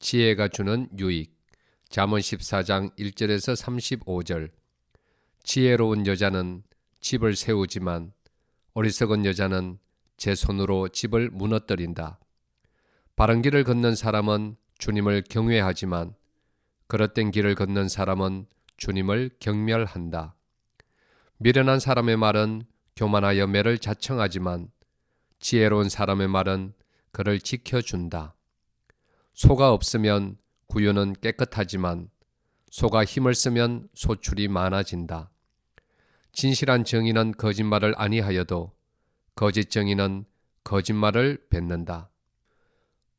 지혜가 주는 유익. 잠언 14장 1절에서 35절. 지혜로운 여자는 집을 세우지만 어리석은 여자는 제 손으로 집을 무너뜨린다. 바른 길을 걷는 사람은 주님을 경외하지만 그릇된 길을 걷는 사람은 주님을 경멸한다. 미련한 사람의 말은 교만하여 매를 자청하지만 지혜로운 사람의 말은 그를 지켜준다. 소가 없으면 구유는 깨끗하지만 소가 힘을 쓰면 소출이 많아진다. 진실한 정의는 거짓말을 아니하여도 거짓 정의는 거짓말을 뱉는다.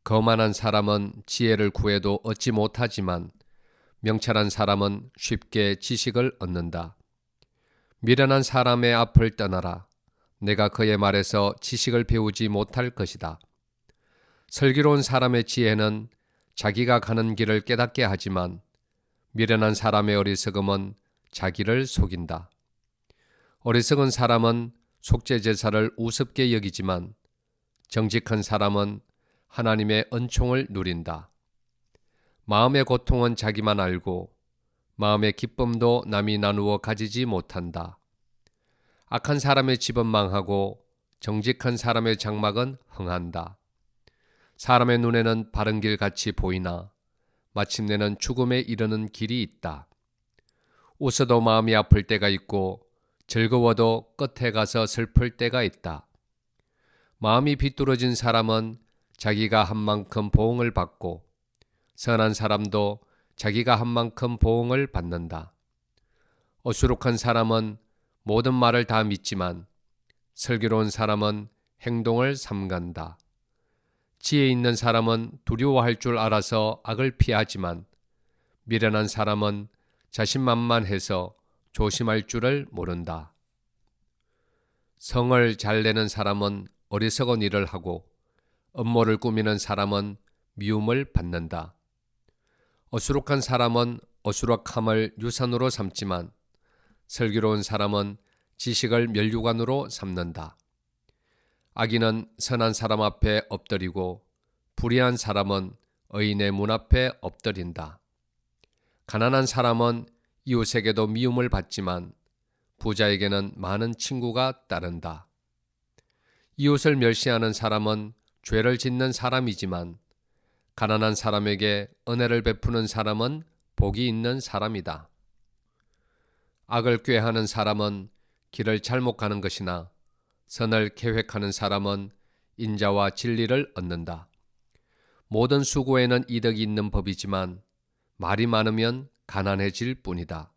거만한 사람은 지혜를 구해도 얻지 못하지만 명철한 사람은 쉽게 지식을 얻는다. 미련한 사람의 앞을 떠나라. 내가 그의 말에서 지식을 배우지 못할 것이다. 슬기로운 사람의 지혜는 자기가 가는 길을 깨닫게 하지만 미련한 사람의 어리석음은 자기를 속인다. 어리석은 사람은 속죄제사를 우습게 여기지만 정직한 사람은 하나님의 은총을 누린다. 마음의 고통은 자기만 알고 마음의 기쁨도 남이 나누어 가지지 못한다. 악한 사람의 집은 망하고 정직한 사람의 장막은 흥한다. 사람의 눈에는 바른 길 같이 보이나 마침내는 죽음에 이르는 길이 있다. 웃어도 마음이 아플 때가 있고 즐거워도 끝에 가서 슬플 때가 있다. 마음이 비뚤어진 사람은 자기가 한 만큼 보응을 받고 선한 사람도 자기가 한 만큼 보응을 받는다. 어수룩한 사람은 모든 말을 다 믿지만 슬기로운 사람은 행동을 삼간다. 지혜 있는 사람은 두려워할 줄 알아서 악을 피하지만 미련한 사람은 자신만만해서 조심할 줄을 모른다. 성을 잘 내는 사람은 어리석은 일을 하고 음모를 꾸미는 사람은 미움을 받는다. 어수룩한 사람은 어수룩함을 유산으로 삼지만 슬기로운 사람은 지식을 면류관으로 삼는다. 악인은 선한 사람 앞에 엎드리고 불의한 사람은 의인의 문 앞에 엎드린다. 가난한 사람은 이웃에게도 미움을 받지만 부자에게는 많은 친구가 따른다. 이웃을 멸시하는 사람은 죄를 짓는 사람이지만 가난한 사람에게 은혜를 베푸는 사람은 복이 있는 사람이다. 악을 꾀하는 사람은 길을 잘못 가는 것이나 선을 계획하는 사람은 인자와 진리를 얻는다. 모든 수고에는 이득이 있는 법이지만 말이 많으면 가난해질 뿐이다.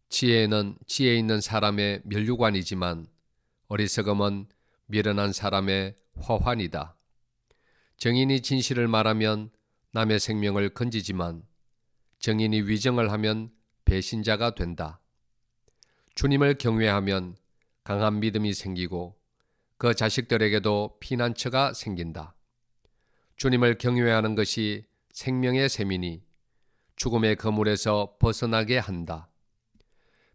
지혜는 지혜 있는 사람의 면류관이지만 어리석음은 미련한 사람의 화환이다. 정인이 진실을 말하면 남의 생명을 건지지만 정인이 위정을 하면 배신자가 된다. 주님을 경외하면 강한 믿음이 생기고 그 자식들에게도 피난처가 생긴다. 주님을 경외하는 것이 생명의 셈이니 죽음의 거물에서 벗어나게 한다.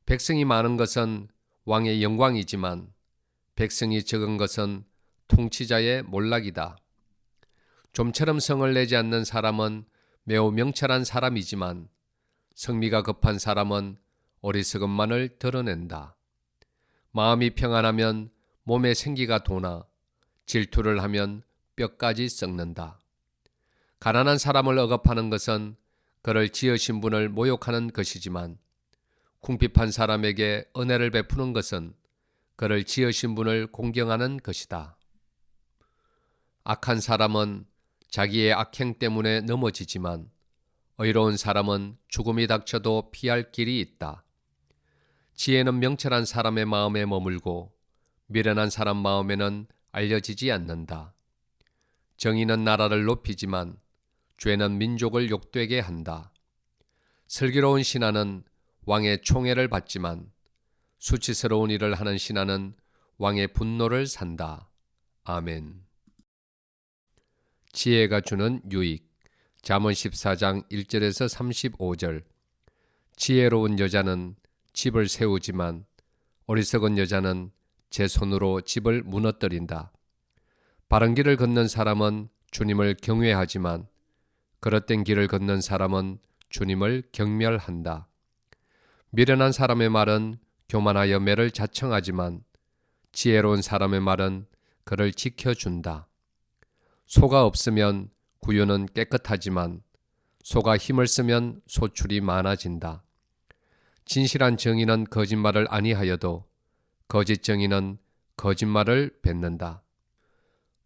백성이 많은 것은 왕의 영광이지만 백성이 적은 것은 통치자의 몰락이다. 좀처럼 성을 내지 않는 사람은 매우 명철한 사람이지만 성미가 급한 사람은 어리석음만을 드러낸다. 마음이 평안하면 몸에 생기가 도나 질투를 하면 뼈까지 썩는다. 가난한 사람을 억압하는 것은 그를 지으신 분을 모욕하는 것이지만 궁핍한 사람에게 은혜를 베푸는 것은 그를 지으신 분을 공경하는 것이다. 악한 사람은 자기의 악행 때문에 넘어지지만 의로운 사람은 죽음이 닥쳐도 피할 길이 있다. 지혜는 명철한 사람의 마음에 머물고 미련한 사람 마음에는 알려지지 않는다. 정의는 나라를 높이지만 죄는 민족을 욕되게 한다. 슬기로운 신하는 왕의 총애를 받지만 수치스러운 일을 하는 신하는 왕의 분노를 산다. 아멘. 지혜가 주는 유익. 잠언 14장 1절에서 35절. 지혜로운 여자는 집을 세우지만 어리석은 여자는 제 손으로 집을 무너뜨린다. 바른 길을 걷는 사람은 주님을 경외하지만 그릇된 길을 걷는 사람은 주님을 경멸한다. 미련한 사람의 말은 교만하여 매를 자청하지만 지혜로운 사람의 말은 그를 지켜준다. 소가 없으면 구유는 깨끗하지만 소가 힘을 쓰면 소출이 많아진다. 진실한 정의는 거짓말을 아니하여도 거짓 정의는 거짓말을 뱉는다.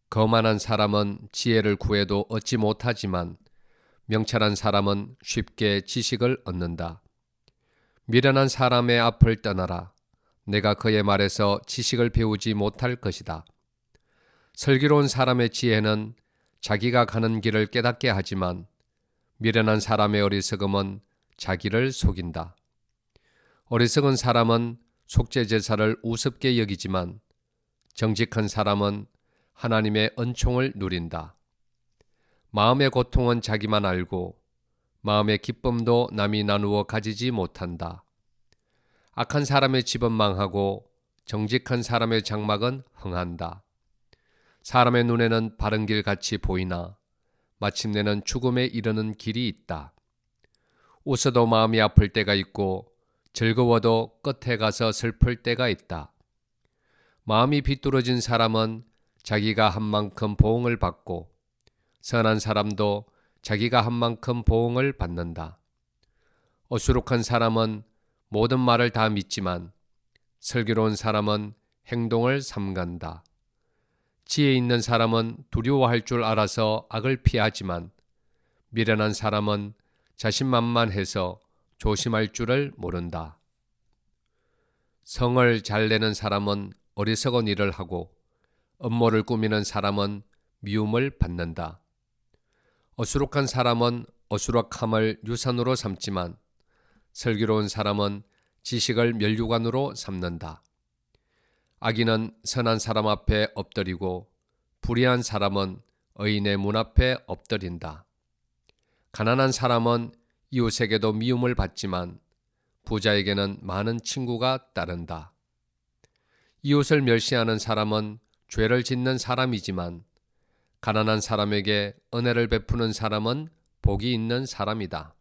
거만한 사람은 지혜를 구해도 얻지 못하지만 명철한 사람은 쉽게 지식을 얻는다. 미련한 사람의 앞을 떠나라. 내가 그의 말에서 지식을 배우지 못할 것이다. 슬기로운 사람의 지혜는 자기가 가는 길을 깨닫게 하지만 미련한 사람의 어리석음은 자기를 속인다. 어리석은 사람은 속죄제사를 우습게 여기지만 정직한 사람은 하나님의 은총을 누린다. 마음의 고통은 자기만 알고 마음의 기쁨도 남이 나누어 가지지 못한다. 악한 사람의 집은 망하고 정직한 사람의 장막은 흥한다. 사람의 눈에는 바른 길 같이 보이나 마침내는 죽음에 이르는 길이 있다. 웃어도 마음이 아플 때가 있고 즐거워도 끝에 가서 슬플 때가 있다. 마음이 비뚤어진 사람은 자기가 한 만큼 보응을 받고 선한 사람도 자기가 한 만큼 보응을 받는다. 어수룩한 사람은 모든 말을 다 믿지만 슬기로운 사람은 행동을 삼간다. 지혜 있는 사람은 두려워할 줄 알아서 악을 피하지만 미련한 사람은 자신만만해서 조심할 줄을 모른다. 성을 잘 내는 사람은 어리석은 일을 하고 음모를 꾸미는 사람은 미움을 받는다. 어수룩한 사람은 어수룩함을 유산으로 삼지만 슬기로운 사람은 지식을 면류관으로 삼는다. 악인은 선한 사람 앞에 엎드리고 불의한 사람은 의인의 문 앞에 엎드린다. 가난한 사람은 이웃에게도 미움을 받지만 부자에게는 많은 친구가 따른다. 이웃을 멸시하는 사람은 죄를 짓는 사람이지만 가난한 사람에게 은혜를 베푸는 사람은 복이 있는 사람이다.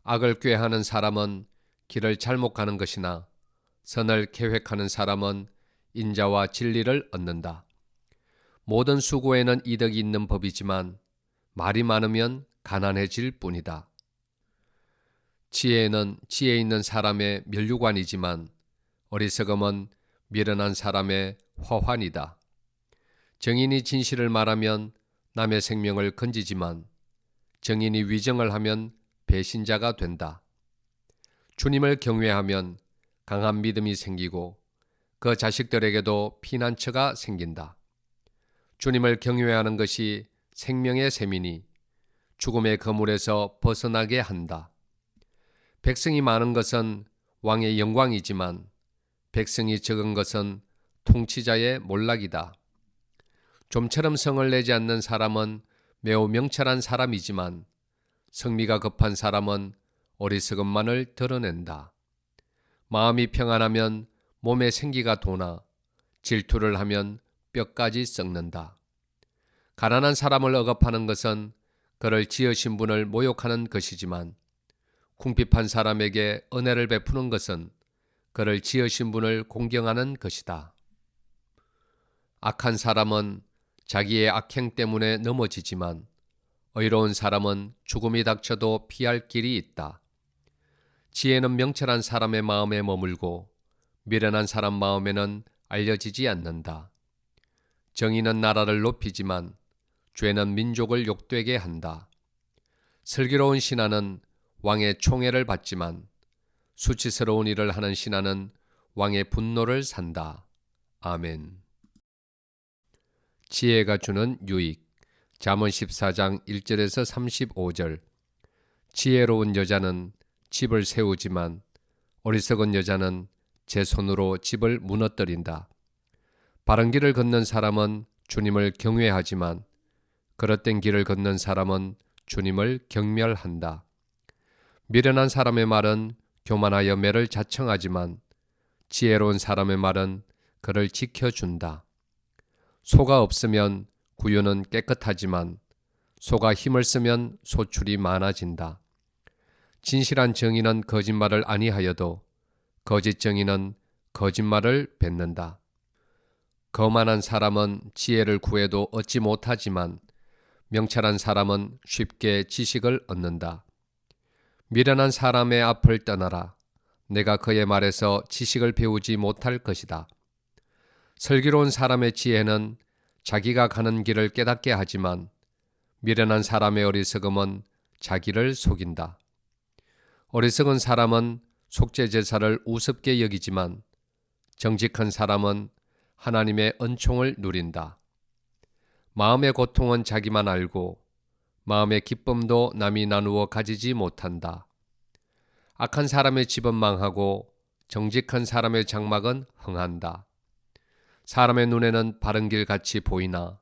악을 꾀하는 사람은 길을 잘못 가는 것이나 선을 계획하는 사람은 인자와 진리를 얻는다. 모든 수고에는 이득이 있는 법이지만 말이 많으면 가난해질 뿐이다. 지혜는 지혜 있는 사람의 면류관이지만 어리석음은 미련한 사람의 화환이다. 정인이 진실을 말하면 남의 생명을 건지지만 정인이 위정을 하면 배신자가 된다. 주님을 경외하면 강한 믿음이 생기고 그 자식들에게도 피난처가 생긴다. 주님을 경외하는 것이 생명의 셈이니 죽음의 거물에서 벗어나게 한다. 백성이 많은 것은 왕의 영광이지만 백성이 적은 것은 통치자의 몰락이다. 좀처럼 성을 내지 않는 사람은 매우 명철한 사람이지만 성미가 급한 사람은 어리석음만을 드러낸다. 마음이 평안하면 몸에 생기가 도나 질투를 하면 뼈까지 썩는다. 가난한 사람을 억압하는 것은 그를 지으신 분을 모욕하는 것이지만 궁핍한 사람에게 은혜를 베푸는 것은 그를 지으신 분을 공경하는 것이다. 악한 사람은 자기의 악행 때문에 넘어지지만 의로운 사람은 죽음이 닥쳐도 피할 길이 있다. 지혜는 명철한 사람의 마음에 머물고 미련한 사람 마음에는 알려지지 않는다. 정의는 나라를 높이지만 죄는 민족을 욕되게 한다. 슬기로운 신하는 왕의 총애를 받지만 수치스러운 일을 하는 신하는 왕의 분노를 산다. 아멘. 지혜가 주는 유익. 잠언 14장 1절에서 35절. 지혜로운 여자는 집을 세우지만 어리석은 여자는 제 손으로 집을 무너뜨린다. 바른 길을 걷는 사람은 주님을 경외하지만 그릇된 길을 걷는 사람은 주님을 경멸한다. 미련한 사람의 말은 교만하여 매를 자청하지만 지혜로운 사람의 말은 그를 지켜준다. 소가 없으면 구유는 깨끗하지만 소가 힘을 쓰면 소출이 많아진다. 진실한 정의는 거짓말을 아니하여도 거짓 정의는 거짓말을 뱉는다. 거만한 사람은 지혜를 구해도 얻지 못하지만 명철한 사람은 쉽게 지식을 얻는다. 미련한 사람의 앞을 떠나라. 내가 그의 말에서 지식을 배우지 못할 것이다. 슬기로운 사람의 지혜는 자기가 가는 길을 깨닫게 하지만 미련한 사람의 어리석음은 자기를 속인다. 어리석은 사람은 속죄제사를 우습게 여기지만 정직한 사람은 하나님의 은총을 누린다. 마음의 고통은 자기만 알고 마음의 기쁨도 남이 나누어 가지지 못한다. 악한 사람의 집은 망하고 정직한 사람의 장막은 흥한다. 사람의 눈에는 바른 길 같이 보이나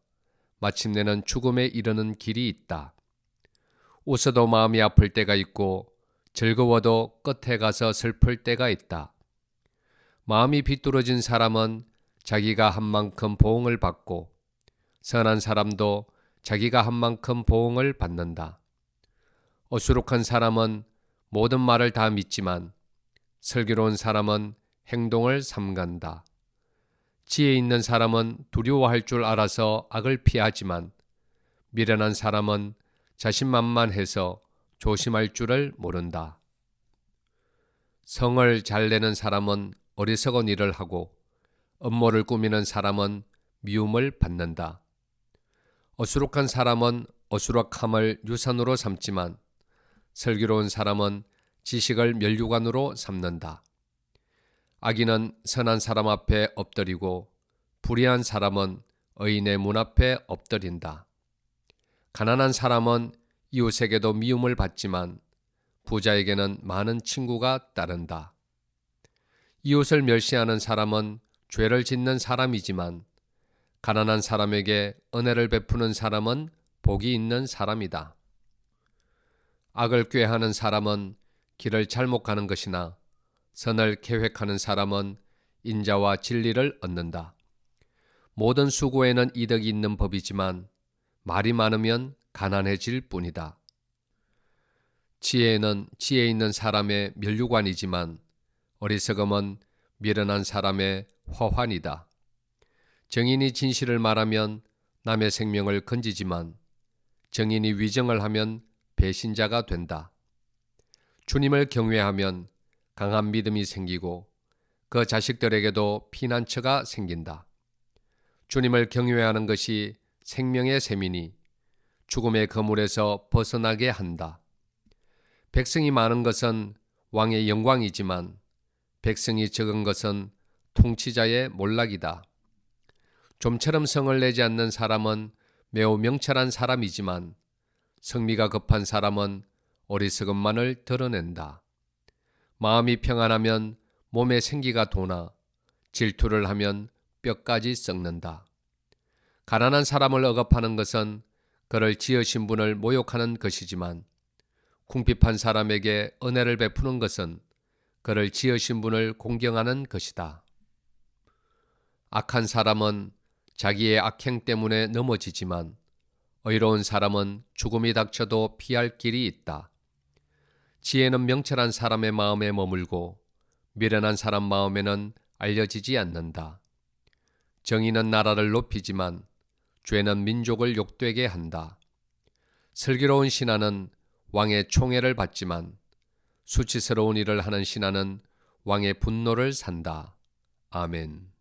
마침내는 죽음에 이르는 길이 있다. 웃어도 마음이 아플 때가 있고 즐거워도 끝에 가서 슬플 때가 있다. 마음이 비뚤어진 사람은 자기가 한 만큼 보응을 받고 선한 사람도 자기가 한 만큼 보응을 받는다. 어수룩한 사람은 모든 말을 다 믿지만 슬기로운 사람은 행동을 삼간다. 지혜 있는 사람은 두려워할 줄 알아서 악을 피하지만 미련한 사람은 자신만만해서 조심할 줄을 모른다. 성을 잘 내는 사람은 어리석은 일을 하고 음모를 꾸미는 사람은 미움을 받는다. 어수룩한 사람은 어수룩함을 유산으로 삼지만 슬기로운 사람은 지식을 면류관으로 삼는다. 악인은 선한 사람 앞에 엎드리고 불의한 사람은 의인의 문 앞에 엎드린다. 가난한 사람은 이웃에게도 미움을 받지만 부자에게는 많은 친구가 따른다. 이웃을 멸시하는 사람은 죄를 짓는 사람이지만 가난한 사람에게 은혜를 베푸는 사람은 복이 있는 사람이다. 악을 꾀하는 사람은 길을 잘못 가는 것이나 선을 계획하는 사람은 인자와 진리를 얻는다. 모든 수고에는 이득이 있는 법이지만 말이 많으면 가난해질 뿐이다. 지혜는 지혜 있는 사람의 면류관이지만 어리석음은 미련한 사람의 화환이다. 정인이 진실을 말하면 남의 생명을 건지지만 정인이 위정을 하면 배신자가 된다. 주님을 경외하면 강한 믿음이 생기고 그 자식들에게도 피난처가 생긴다. 주님을 경외하는 것이 생명의 셈이니 죽음의 거물에서 벗어나게 한다. 백성이 많은 것은 왕의 영광이지만 백성이 적은 것은 통치자의 몰락이다. 좀처럼 성을 내지 않는 사람은 매우 명철한 사람이지만 성미가 급한 사람은 어리석음만을 드러낸다. 마음이 평안하면 몸에 생기가 도나 질투를 하면 뼈까지 썩는다. 가난한 사람을 억압하는 것은 그를 지으신 분을 모욕하는 것이지만 궁핍한 사람에게 은혜를 베푸는 것은 그를 지으신 분을 공경하는 것이다. 악한 사람은 자기의 악행 때문에 넘어지지만 의로운 사람은 죽음이 닥쳐도 피할 길이 있다. 지혜는 명철한 사람의 마음에 머물고 미련한 사람 마음에는 알려지지 않는다. 정의는 나라를 높이지만 죄는 민족을 욕되게 한다. 슬기로운 신하는 왕의 총애를 받지만 수치스러운 일을 하는 신하는 왕의 분노를 산다. 아멘.